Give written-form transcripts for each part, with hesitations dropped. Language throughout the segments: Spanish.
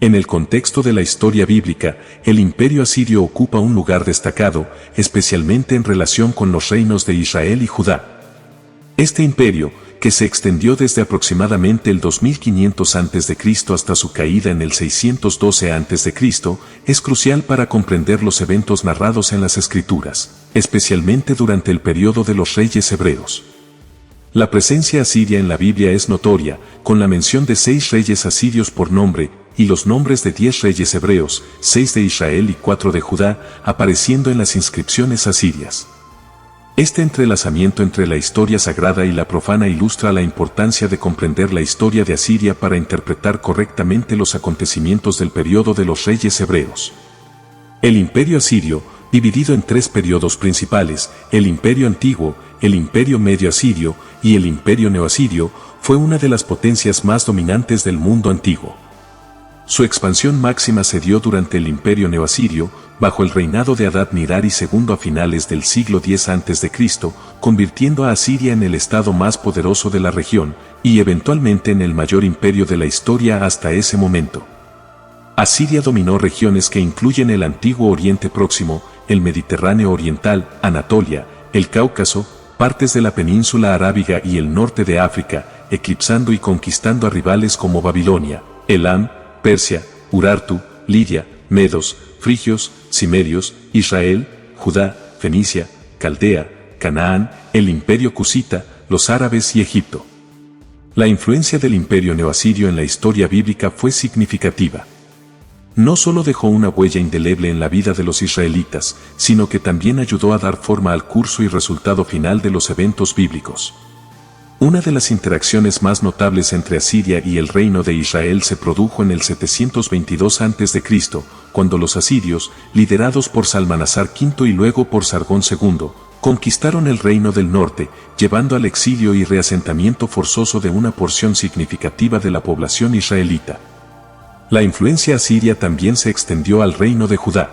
En el contexto de la historia bíblica, el imperio asirio ocupa un lugar destacado, especialmente en relación con los reinos de Israel y Judá. Este imperio, que se extendió desde aproximadamente el 2500 a.C. hasta su caída en el 612 a.C., es crucial para comprender los eventos narrados en las Escrituras, especialmente durante el periodo de los reyes hebreos. La presencia asiria en la Biblia es notoria, con la mención de 6 reyes asirios por nombre, y los nombres de 10 reyes hebreos, 6 de Israel y 4 de Judá, apareciendo en las inscripciones asirias. Este entrelazamiento entre la historia sagrada y la profana ilustra la importancia de comprender la historia de Asiria para interpretar correctamente los acontecimientos del periodo de los reyes hebreos. El imperio asirio, dividido en 3 periodos principales, el imperio antiguo, el imperio medio asirio y el imperio neoasirio, fue una de las potencias más dominantes del mundo antiguo. Su expansión máxima se dio durante el imperio neoasirio, bajo el reinado de Adad-Nirari II a finales del siglo X a.C., convirtiendo a Asiria en el estado más poderoso de la región, y eventualmente en el mayor imperio de la historia hasta ese momento. Asiria dominó regiones que incluyen el antiguo Oriente Próximo, el Mediterráneo Oriental, Anatolia, el Cáucaso, partes de la península arábiga y el norte de África, eclipsando y conquistando a rivales como Babilonia, Elam, Persia, Urartu, Lidia, Medos, Frigios, Cimerios, Israel, Judá, Fenicia, Caldea, Canaán, el imperio cusita, los árabes y Egipto. La influencia del imperio neoasirio en la historia bíblica fue significativa. No solo dejó una huella indeleble en la vida de los israelitas, sino que también ayudó a dar forma al curso y resultado final de los eventos bíblicos. Una de las interacciones más notables entre Asiria y el reino de Israel se produjo en el 722 a.C., cuando los asirios, liderados por Salmanasar V y luego por Sargón II, conquistaron el reino del norte, llevando al exilio y reasentamiento forzoso de una porción significativa de la población israelita. La influencia asiria también se extendió al reino de Judá.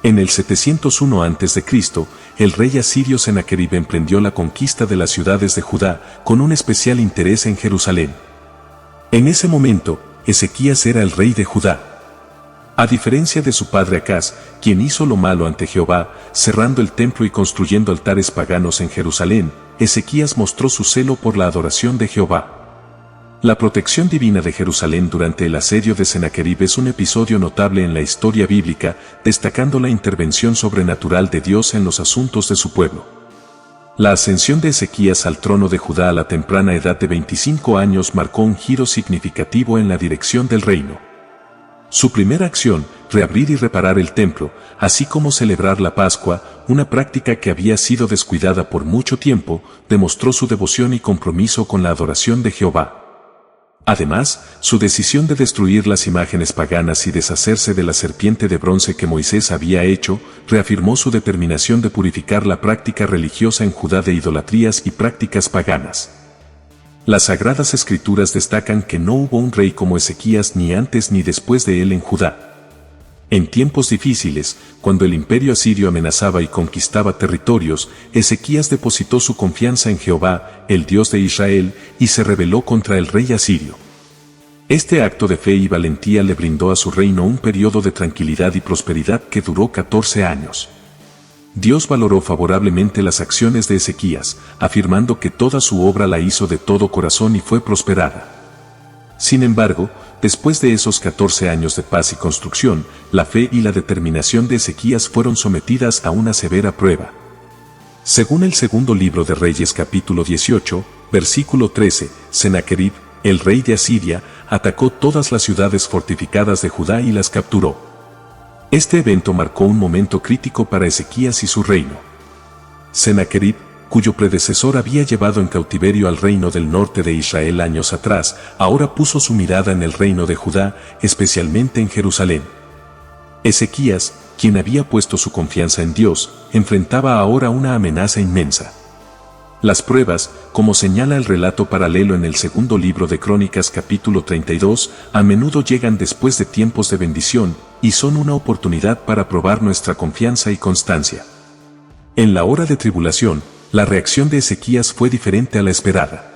En el 701 a.C., el rey asirio Sennacherib emprendió la conquista de las ciudades de Judá, con un especial interés en Jerusalén. En ese momento, Ezequías era el rey de Judá. A diferencia de su padre Acaz, quien hizo lo malo ante Jehová, cerrando el templo y construyendo altares paganos en Jerusalén, Ezequías mostró su celo por la adoración de Jehová. La protección divina de Jerusalén durante el asedio de Sennacherib es un episodio notable en la historia bíblica, destacando la intervención sobrenatural de Dios en los asuntos de su pueblo. La ascensión de Ezequías al trono de Judá a la temprana edad de 25 años marcó un giro significativo en la dirección del reino. Su primera acción, reabrir y reparar el templo, así como celebrar la Pascua, una práctica que había sido descuidada por mucho tiempo, demostró su devoción y compromiso con la adoración de Jehová. Además, su decisión de destruir las imágenes paganas y deshacerse de la serpiente de bronce que Moisés había hecho, reafirmó su determinación de purificar la práctica religiosa en Judá de idolatrías y prácticas paganas. Las Sagradas Escrituras destacan que no hubo un rey como Ezequías ni antes ni después de él en Judá. En tiempos difíciles, cuando el imperio asirio amenazaba y conquistaba territorios, Ezequías depositó su confianza en Jehová, el Dios de Israel, y se rebeló contra el rey asirio. Este acto de fe y valentía le brindó a su reino un periodo de tranquilidad y prosperidad que duró 14 años. Dios valoró favorablemente las acciones de Ezequías, afirmando que toda su obra la hizo de todo corazón y fue prosperada. Sin embargo, después de esos 14 años de paz y construcción, la fe y la determinación de Ezequías fueron sometidas a una severa prueba. Según el segundo libro de Reyes capítulo 18, versículo 13, Sennacherib, el rey de Asiria, atacó todas las ciudades fortificadas de Judá y las capturó. Este evento marcó un momento crítico para Ezequías y su reino. Sennacherib, cuyo predecesor había llevado en cautiverio al reino del norte de Israel años atrás, ahora puso su mirada en el reino de Judá, especialmente en Jerusalén. Ezequías, quien había puesto su confianza en Dios, enfrentaba ahora una amenaza inmensa. Las pruebas, como señala el relato paralelo en el segundo libro de Crónicas capítulo 32, a menudo llegan después de tiempos de bendición, y son una oportunidad para probar nuestra confianza y constancia. En la hora de tribulación, la reacción de Ezequías fue diferente a la esperada.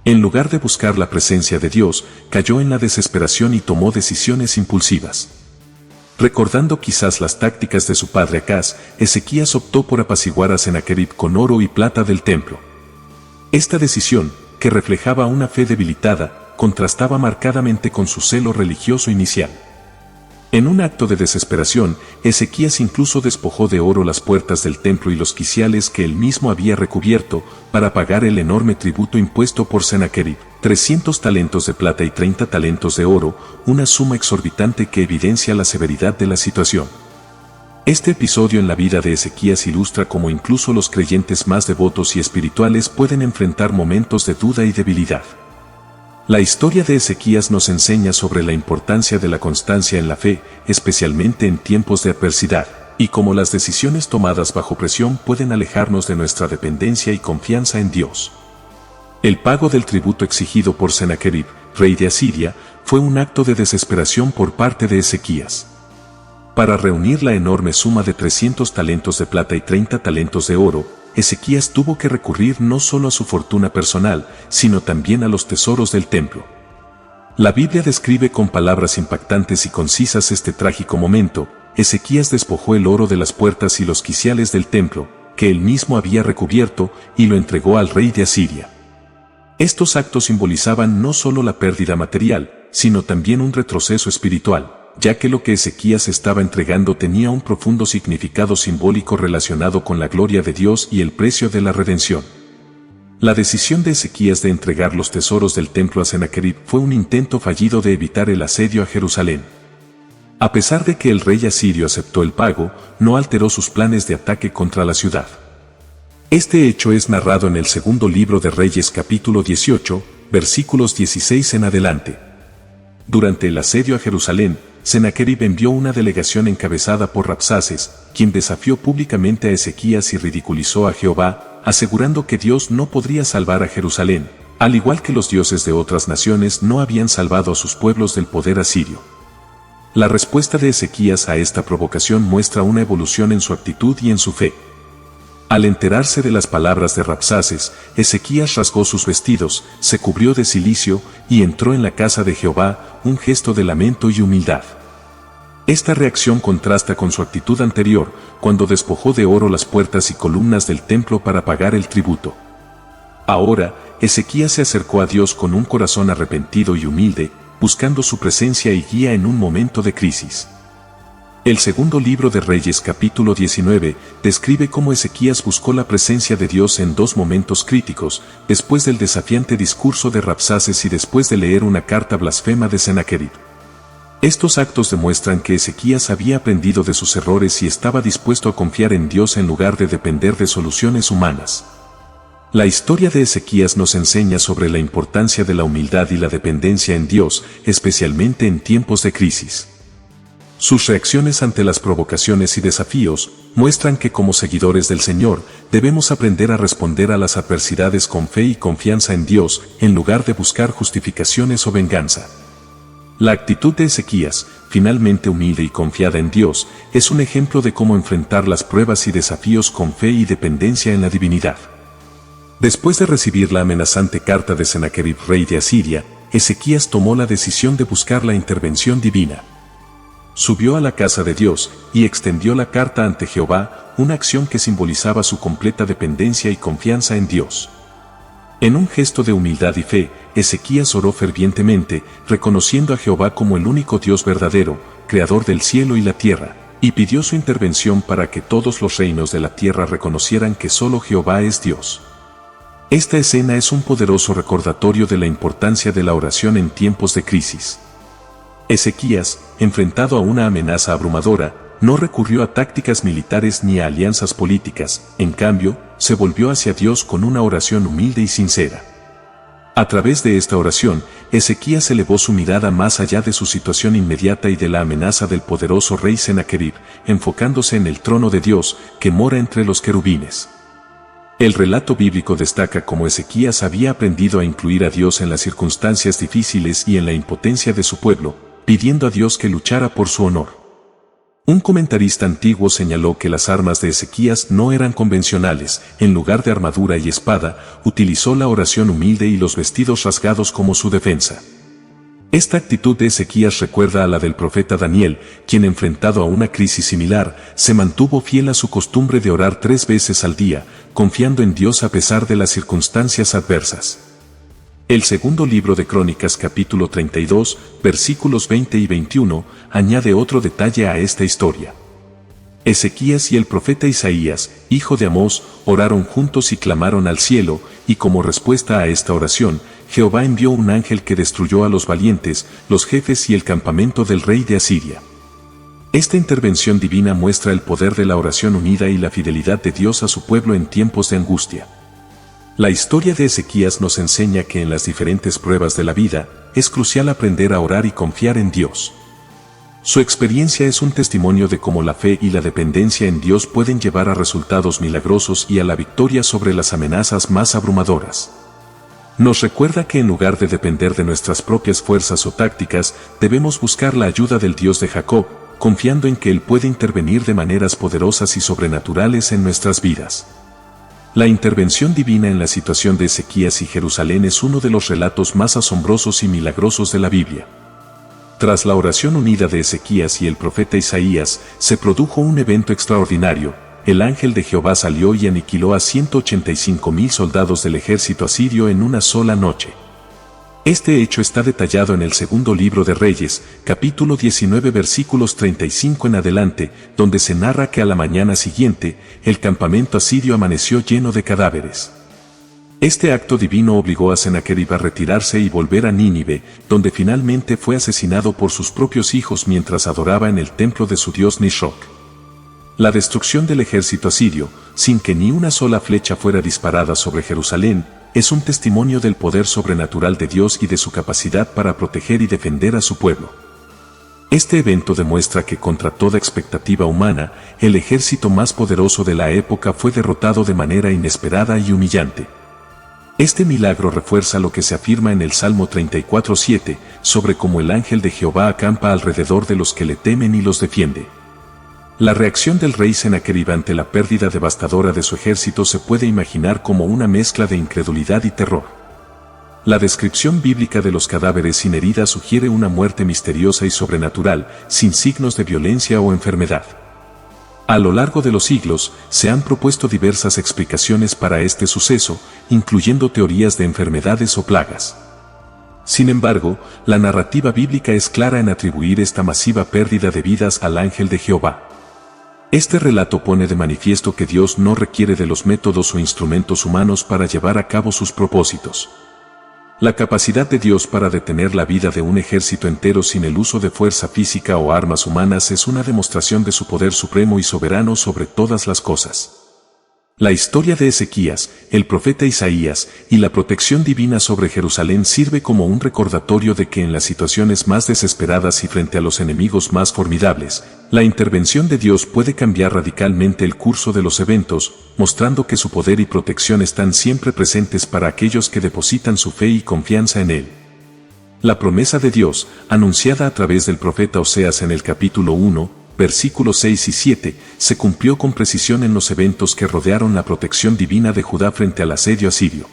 En lugar de buscar la presencia de Dios, cayó en la desesperación y tomó decisiones impulsivas. Recordando quizás las tácticas de su padre Acaz, Ezequías optó por apaciguar a Sennacherib con oro y plata del templo. Esta decisión, que reflejaba una fe debilitada, contrastaba marcadamente con su celo religioso inicial. En un acto de desesperación, Ezequías incluso despojó de oro las puertas del templo y los quiciales que él mismo había recubierto para pagar el enorme tributo impuesto por Sennacherib, 300 talentos de plata y 30 talentos de oro, una suma exorbitante que evidencia la severidad de la situación. Este episodio en la vida de Ezequías ilustra cómo incluso los creyentes más devotos y espirituales pueden enfrentar momentos de duda y debilidad. La historia de Ezequías nos enseña sobre la importancia de la constancia en la fe, especialmente en tiempos de adversidad, y cómo las decisiones tomadas bajo presión pueden alejarnos de nuestra dependencia y confianza en Dios. El pago del tributo exigido por Sennacherib, rey de Asiria, fue un acto de desesperación por parte de Ezequías. Para reunir la enorme suma de 300 talentos de plata y 30 talentos de oro, Ezequías tuvo que recurrir no solo a su fortuna personal, sino también a los tesoros del templo. La Biblia describe con palabras impactantes y concisas este trágico momento. Ezequías despojó el oro de las puertas y los quiciales del templo, que él mismo había recubierto, y lo entregó al rey de Asiria. Estos actos simbolizaban no solo la pérdida material, sino también un retroceso espiritual, ya que lo que Ezequías estaba entregando tenía un profundo significado simbólico relacionado con la gloria de Dios y el precio de la redención. La decisión de Ezequías de entregar los tesoros del templo a Sennacherib fue un intento fallido de evitar el asedio a Jerusalén. A pesar de que el rey asirio aceptó el pago, no alteró sus planes de ataque contra la ciudad. Este hecho es narrado en el segundo libro de Reyes capítulo 18, versículos 16 en adelante. Durante el asedio a Jerusalén, Sennacherib envió una delegación encabezada por Rabsaces, quien desafió públicamente a Ezequías y ridiculizó a Jehová, asegurando que Dios no podría salvar a Jerusalén, al igual que los dioses de otras naciones no habían salvado a sus pueblos del poder asirio. La respuesta de Ezequías a esta provocación muestra una evolución en su actitud y en su fe. Al enterarse de las palabras de Rabsaces, Ezequías rasgó sus vestidos, se cubrió de cilicio y entró en la casa de Jehová, un gesto de lamento y humildad. Esta reacción contrasta con su actitud anterior, cuando despojó de oro las puertas y columnas del templo para pagar el tributo. Ahora, Ezequías se acercó a Dios con un corazón arrepentido y humilde, buscando su presencia y guía en un momento de crisis. El segundo libro de Reyes capítulo 19 describe cómo Ezequías buscó la presencia de Dios en dos momentos críticos, después del desafiante discurso de Rabsaces y después de leer una carta blasfema de Sennacherib. Estos actos demuestran que Ezequías había aprendido de sus errores y estaba dispuesto a confiar en Dios en lugar de depender de soluciones humanas. La historia de Ezequías nos enseña sobre la importancia de la humildad y la dependencia en Dios, especialmente en tiempos de crisis. Sus reacciones ante las provocaciones y desafíos muestran que como seguidores del Señor debemos aprender a responder a las adversidades con fe y confianza en Dios en lugar de buscar justificaciones o venganza. La actitud de Ezequías, finalmente humilde y confiada en Dios, es un ejemplo de cómo enfrentar las pruebas y desafíos con fe y dependencia en la divinidad. Después de recibir la amenazante carta de Sennacherib, rey de Asiria, Ezequías tomó la decisión de buscar la intervención divina. Subió a la casa de Dios y extendió la carta ante Jehová, una acción que simbolizaba su completa dependencia y confianza en Dios. En un gesto de humildad y fe, Ezequías oró fervientemente, reconociendo a Jehová como el único Dios verdadero, creador del cielo y la tierra, y pidió su intervención para que todos los reinos de la tierra reconocieran que solo Jehová es Dios. Esta escena es un poderoso recordatorio de la importancia de la oración en tiempos de crisis. Ezequías, enfrentado a una amenaza abrumadora, no recurrió a tácticas militares ni a alianzas políticas, en cambio, se volvió hacia Dios con una oración humilde y sincera. A través de esta oración, Ezequías elevó su mirada más allá de su situación inmediata y de la amenaza del poderoso rey Sennacherib, enfocándose en el trono de Dios, que mora entre los querubines. El relato bíblico destaca cómo Ezequías había aprendido a incluir a Dios en las circunstancias difíciles y en la impotencia de su pueblo, pidiendo a Dios que luchara por su honor. Un comentarista antiguo señaló que las armas de Ezequías no eran convencionales, en lugar de armadura y espada, utilizó la oración humilde y los vestidos rasgados como su defensa. Esta actitud de Ezequías recuerda a la del profeta Daniel, quien enfrentado a una crisis similar, se mantuvo fiel a su costumbre de orar 3 veces al día, confiando en Dios a pesar de las circunstancias adversas. El segundo libro de Crónicas capítulo 32, versículos 20 y 21, añade otro detalle a esta historia. Ezequías y el profeta Isaías, hijo de Amós, oraron juntos y clamaron al cielo, y como respuesta a esta oración, Jehová envió un ángel que destruyó a los valientes, los jefes y el campamento del rey de Asiria. Esta intervención divina muestra el poder de la oración unida y la fidelidad de Dios a su pueblo en tiempos de angustia. La historia de Ezequías nos enseña que en las diferentes pruebas de la vida, es crucial aprender a orar y confiar en Dios. Su experiencia es un testimonio de cómo la fe y la dependencia en Dios pueden llevar a resultados milagrosos y a la victoria sobre las amenazas más abrumadoras. Nos recuerda que en lugar de depender de nuestras propias fuerzas o tácticas, debemos buscar la ayuda del Dios de Jacob, confiando en que Él puede intervenir de maneras poderosas y sobrenaturales en nuestras vidas. La intervención divina en la situación de Ezequías y Jerusalén es uno de los relatos más asombrosos y milagrosos de la Biblia. Tras la oración unida de Ezequías y el profeta Isaías, se produjo un evento extraordinario. El ángel de Jehová salió y aniquiló a 185,000 soldados del ejército asirio en una sola noche. Este hecho está detallado en el segundo libro de Reyes, capítulo 19 versículos 35 en adelante, donde se narra que a la mañana siguiente, el campamento asirio amaneció lleno de cadáveres. Este acto divino obligó a Sennacherib a retirarse y volver a Nínive, donde finalmente fue asesinado por sus propios hijos mientras adoraba en el templo de su dios Nisroch. La destrucción del ejército asirio, sin que ni una sola flecha fuera disparada sobre Jerusalén, es un testimonio del poder sobrenatural de Dios y de su capacidad para proteger y defender a su pueblo. Este evento demuestra que contra toda expectativa humana, el ejército más poderoso de la época fue derrotado de manera inesperada y humillante. Este milagro refuerza lo que se afirma en el Salmo 34:7, sobre cómo el ángel de Jehová acampa alrededor de los que le temen y los defiende. La reacción del rey Sennacherib ante la pérdida devastadora de su ejército se puede imaginar como una mezcla de incredulidad y terror. La descripción bíblica de los cadáveres sin heridas sugiere una muerte misteriosa y sobrenatural, sin signos de violencia o enfermedad. A lo largo de los siglos, se han propuesto diversas explicaciones para este suceso, incluyendo teorías de enfermedades o plagas. Sin embargo, la narrativa bíblica es clara en atribuir esta masiva pérdida de vidas al ángel de Jehová. Este relato pone de manifiesto que Dios no requiere de los métodos o instrumentos humanos para llevar a cabo sus propósitos. La capacidad de Dios para detener la vida de un ejército entero sin el uso de fuerza física o armas humanas es una demostración de su poder supremo y soberano sobre todas las cosas. La historia de Ezequías, el profeta Isaías y la protección divina sobre Jerusalén sirve como un recordatorio de que en las situaciones más desesperadas y frente a los enemigos más formidables, la intervención de Dios puede cambiar radicalmente el curso de los eventos, mostrando que su poder y protección están siempre presentes para aquellos que depositan su fe y confianza en Él. La promesa de Dios, anunciada a través del profeta Oseas en el capítulo 1, versículos 6 y 7, se cumplió con precisión en los eventos que rodearon la protección divina de Judá frente al asedio asirio.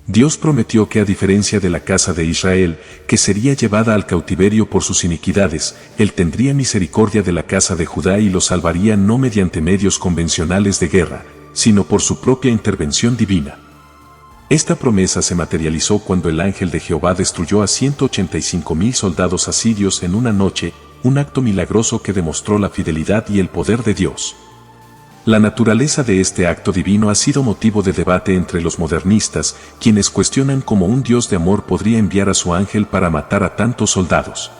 Dios prometió que a diferencia de la casa de Israel, que sería llevada al cautiverio por sus iniquidades, Él tendría misericordia de la casa de Judá y los salvaría no mediante medios convencionales de guerra, sino por su propia intervención divina. Esta promesa se materializó cuando el ángel de Jehová destruyó a 185,000 soldados asirios en una noche, un acto milagroso que demostró la fidelidad y el poder de Dios. La naturaleza de este acto divino ha sido motivo de debate entre los modernistas, quienes cuestionan cómo un Dios de amor podría enviar a su ángel para matar a tantos soldados.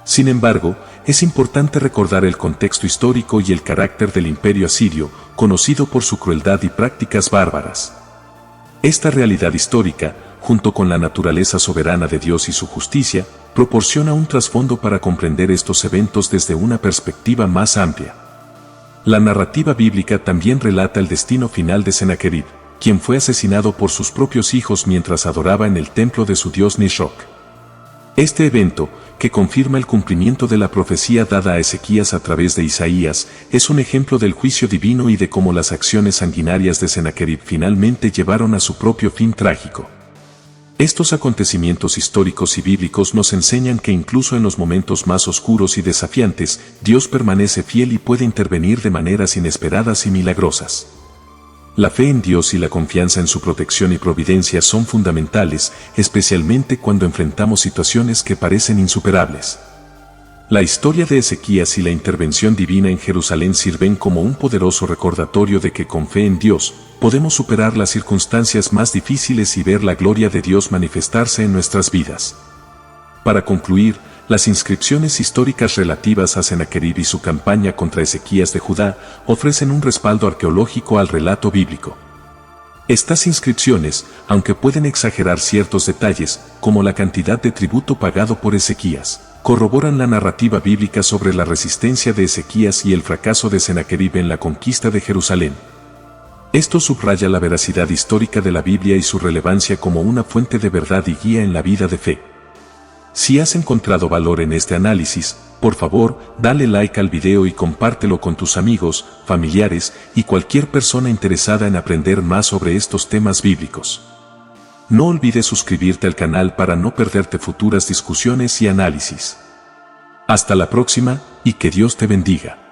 Sin embargo, es importante recordar el contexto histórico y el carácter del imperio asirio, conocido por su crueldad y prácticas bárbaras. Esta realidad histórica, junto con la naturaleza soberana de Dios y su justicia, proporciona un trasfondo para comprender estos eventos desde una perspectiva más amplia. La narrativa bíblica también relata el destino final de Sennacherib, quien fue asesinado por sus propios hijos mientras adoraba en el templo de su dios Nisroch. Este evento, que confirma el cumplimiento de la profecía dada a Ezequías a través de Isaías, es un ejemplo del juicio divino y de cómo las acciones sanguinarias de Sennacherib finalmente llevaron a su propio fin trágico. Estos acontecimientos históricos y bíblicos nos enseñan que incluso en los momentos más oscuros y desafiantes, Dios permanece fiel y puede intervenir de maneras inesperadas y milagrosas. La fe en Dios y la confianza en su protección y providencia son fundamentales, especialmente cuando enfrentamos situaciones que parecen insuperables. La historia de Ezequías y la intervención divina en Jerusalén sirven como un poderoso recordatorio de que con fe en Dios, podemos superar las circunstancias más difíciles y ver la gloria de Dios manifestarse en nuestras vidas. Para concluir, las inscripciones históricas relativas a Sennacherib y su campaña contra Ezequías de Judá ofrecen un respaldo arqueológico al relato bíblico. Estas inscripciones, aunque pueden exagerar ciertos detalles, como la cantidad de tributo pagado por Ezequías, corroboran la narrativa bíblica sobre la resistencia de Ezequías y el fracaso de Sennacherib en la conquista de Jerusalén. Esto subraya la veracidad histórica de la Biblia y su relevancia como una fuente de verdad y guía en la vida de fe. Si has encontrado valor en este análisis, por favor, dale like al video y compártelo con tus amigos, familiares y cualquier persona interesada en aprender más sobre estos temas bíblicos. No olvides suscribirte al canal para no perderte futuras discusiones y análisis. Hasta la próxima, y que Dios te bendiga.